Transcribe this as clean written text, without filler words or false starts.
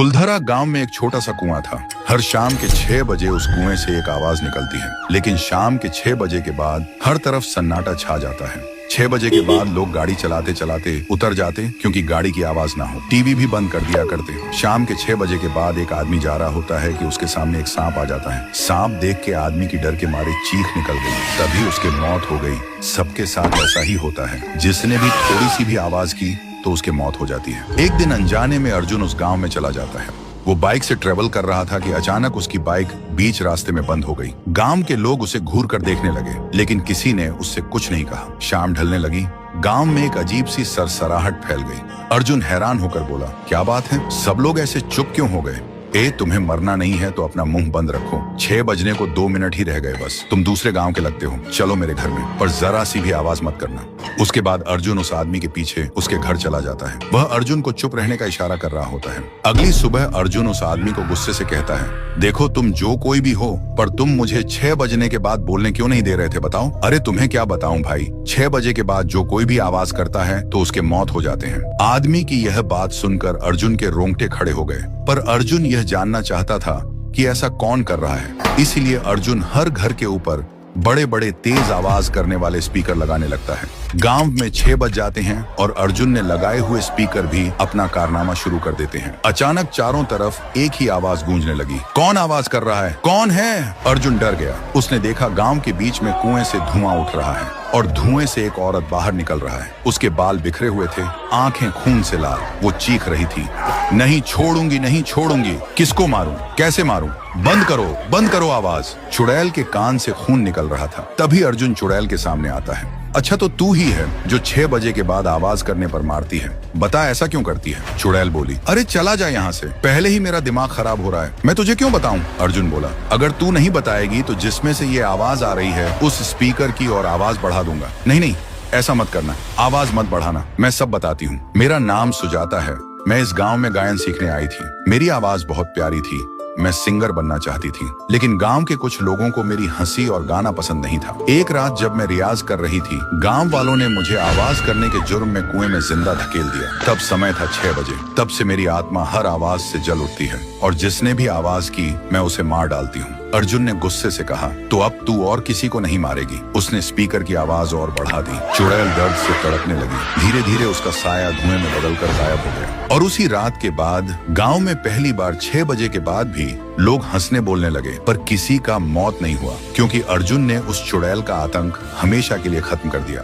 कुलधरा गांव में एक छोटा सा कुआं था। हर शाम के 6 बजे उस कुएं से एक आवाज निकलती है, लेकिन शाम के 6 बजे के बाद हर तरफ सन्नाटा छा जाता है। 6 बजे के बाद लोग गाड़ी चलाते चलाते उतर जाते क्योंकि गाड़ी की आवाज ना हो। टीवी भी बंद कर दिया करते। शाम के 6 बजे के बाद एक आदमी जा रहा होता है कि उसके सामने एक सांप आ जाता है। सांप देख के आदमी की डर के मारे चीख निकल गई, तभी उसकी मौत हो गई। सबके साथ ऐसा ही होता है, जिसने भी थोड़ी सी भी आवाज की तो उसकी मौत हो जाती है। एक दिन अनजाने में अर्जुन उस गांव में चला जाता है। वो बाइक से ट्रेवल कर रहा था कि अचानक उसकी बाइक बीच रास्ते में बंद हो गई। गांव के लोग उसे घूर कर देखने लगे, लेकिन किसी ने उससे कुछ नहीं कहा। शाम ढलने लगी, गांव में एक अजीब सी सरसराहट फैल गई। अर्जुन हैरान होकर बोला, क्या बात है, सब लोग ऐसे चुप क्यों हो गए? तुम्हें मरना नहीं है तो अपना मुंह बंद रखो। 6 बजने को 2 मिनट ही रह गए बस। तुम दूसरे गांव के लगते हो, चलो मेरे घर में, पर जरा सी भी आवाज मत करना। उसके बाद अर्जुन उस आदमी के पीछे उसके घर चला जाता है। वह अर्जुन को चुप रहने का इशारा कर रहा होता है। अगली सुबह अर्जुन उस आदमी को गुस्से से कहता है, देखो तुम जो कोई भी हो, पर तुम मुझे 6 बजने के बाद बोलने क्यों नहीं दे रहे थे बताओ? अरे तुम्हें क्या बताऊं भाई, 6 बजे के बाद जो कोई भी आवाज करता है तो उसके मौत हो जाते हैं। आदमी की यह बात सुनकर अर्जुन के रोंगटे खड़े हो गए, पर अर्जुन यह जानना चाहता था कि ऐसा कौन कर रहा है। इसीलिए अर्जुन हर घर के ऊपर बड़े बड़े तेज आवाज करने वाले स्पीकर लगाने लगता है। गांव में 6 बज जाते हैं और अर्जुन ने लगाए हुए स्पीकर भी अपना कारनामा शुरू कर देते हैं। अचानक चारों तरफ एक ही आवाज गूंजने लगी। कौन आवाज कर रहा है? कौन है? अर्जुन डर गया। उसने देखा गांव के बीच में कुएं से धुआं उठ रहा है और धुएं से एक औरत बाहर निकल रहा है। उसके बाल बिखरे हुए थे, आंखें खून से लाल। वो चीख रही थी, नहीं छोड़ूंगी, नहीं छोड़ूंगी। किसको मारूं? कैसे मारूं? बंद करो आवाज। चुड़ैल के कान से खून निकल रहा था। तभी अर्जुन चुड़ैल के सामने आता है। अच्छा, तो तू ही है जो 6 बजे के बाद आवाज करने पर मारती है, बता ऐसा क्यों करती है? चुड़ैल बोली, अरे चला जा यहाँ से, पहले ही मेरा दिमाग खराब हो रहा है, मैं तुझे क्यों बताऊं? अर्जुन बोला, अगर तू नहीं बताएगी तो जिसमें से ये आवाज आ रही है उस स्पीकर की और आवाज बढ़ा दूंगा। नहीं, ऐसा मत करना, आवाज मत बढ़ाना, मैं सब बताती हूँ। मेरा नाम सुजाता है, मैं इस गाँव में गायन सीखने आई थी। मेरी आवाज बहुत प्यारी थी, मैं सिंगर बनना चाहती थी, लेकिन गांव के कुछ लोगों को मेरी हंसी और गाना पसंद नहीं था। एक रात जब मैं रियाज कर रही थी, गांव वालों ने मुझे आवाज करने के जुर्म में कुएं में जिंदा धकेल दिया। तब समय था 6 बजे। तब से मेरी आत्मा हर आवाज से जल उठती है और जिसने भी आवाज की मैं उसे मार डालती हूँ। अर्जुन ने गुस्से से कहा, तो अब तू और किसी को नहीं मारेगी? उसने स्पीकर की आवाज और बढ़ा दी। चुड़ैल दर्द से तड़पने लगी। धीरे धीरे उसका साया धुएं में बदलकर गायब हो गया। और उसी रात के बाद गांव में पहली बार 6 बजे के बाद भी लोग हंसने बोलने लगे, पर किसी का मौत नहीं हुआ, क्योंकि अर्जुन ने उस चुड़ैल का आतंक हमेशा के लिए खत्म कर दिया।